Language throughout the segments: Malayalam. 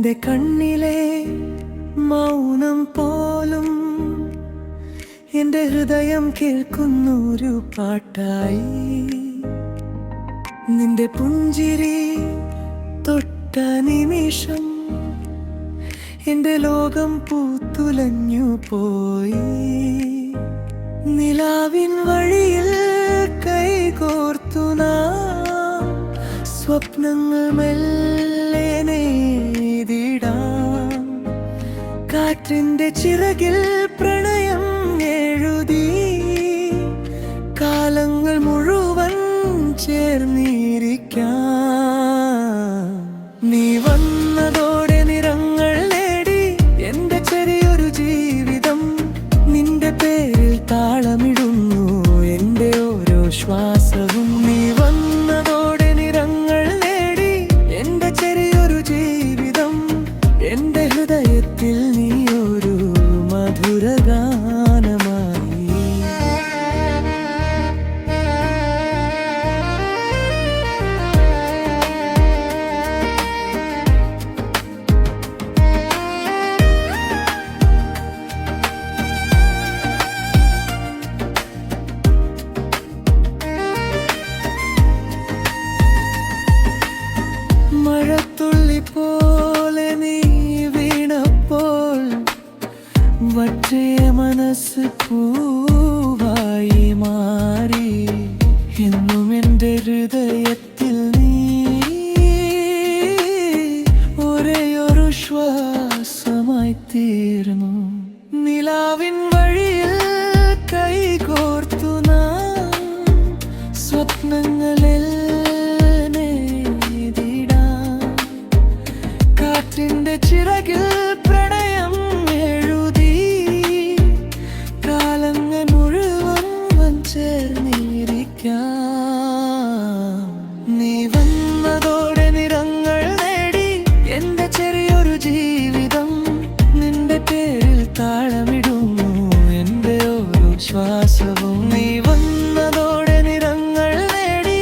നിന്റെ കണ്ണിലെ മൗനം പോലും എന്റെ ഹൃദയം കേൾക്കുന്നു ഒരു പാട്ടായി. നിന്റെ പുഞ്ചിരി തൊട്ട നിമിഷം എന്റെ ലോകം പൂത്തുലഞ്ഞു പോയി. നിലാവിൻ വഴിയിൽ കൈകോർത്തു നാം സ്വപ്നങ്ങൾ മെല്ലെ നെയ്തിടാം. കാറ്റിന്റെ ചിറകിൽ പ്രണയം എഴുതി കാലങ്ങൾ മുഴുവൻ ചേർന്നിരിക്കാം. നീ വന്നതോടെ നിറങ്ങൾ നേടി എന്റെ ചെറിയൊരു ജീവിതം. നിന്റെ പേരിൽ താളമിടുന്നു എന്റെ ഓരോ ശ്വാസവും. നീ വന്നതോടെ നിറങ്ങൾ നേടി എന്റെ ചെറിയൊരു ജീവിതം. എന്റെ ഹൃദയത്തിൽ നീ ഒരു മധുരഗാനമായി. മഴത്തുള്ളി പോലെ നീ വീണപ്പോൾ വറ്റിയ മനസ്സ് പൂവായി മാറി. എന്നും എൻ്റെ ഹൃദയത്തിൽ നീ ഒരേയൊരു ശ്വാസമായി തീർന്നു. നിലാവിൻ വഴിയിൽ കൈകോർത്തു നാം സ്വപ്നങ്ങളിൽ കാറ്റിന്റെ ചിറകിൽ പ്രണയം എഴുതി കാലങ്ങൾ മുഴുവൻ ചേർന്നിരിക്കാം. നീ വന്നതോടെ നിറങ്ങൾ നേടി എന്റെ ചെറിയൊരു ജീവിതം. നിന്റെ പേരിൽ താളമിടുന്നു എന്റെ ഓരോ ശ്വാസവും. നീ വന്നതോടെ നിറങ്ങൾ നേടി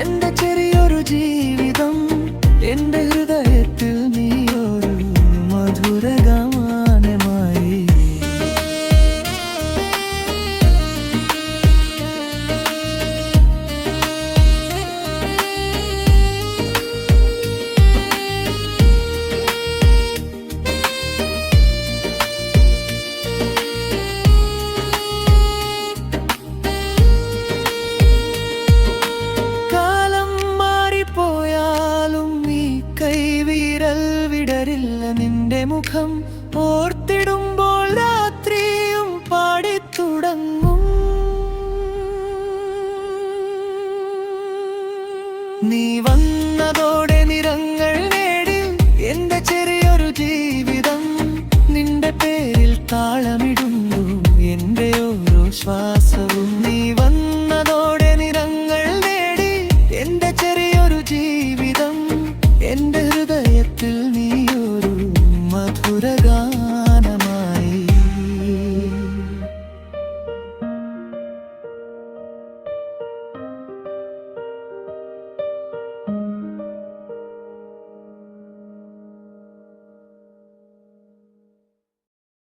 എന്റെ ചെറിയൊരു ജീവിതം. എന്റെ ഹൃദയത്തിൽ നീ ഒരു മധുരഗാനമായി. കാലം മാറിപ്പോയാലും ഈ കൈവിരൽ വിടരില്ല നിന്റെ മുഖം ഓർത്തിടുമ്പോൾ രാത്രിയും പാടിത്തുടങ്ങും. നീ വന്ന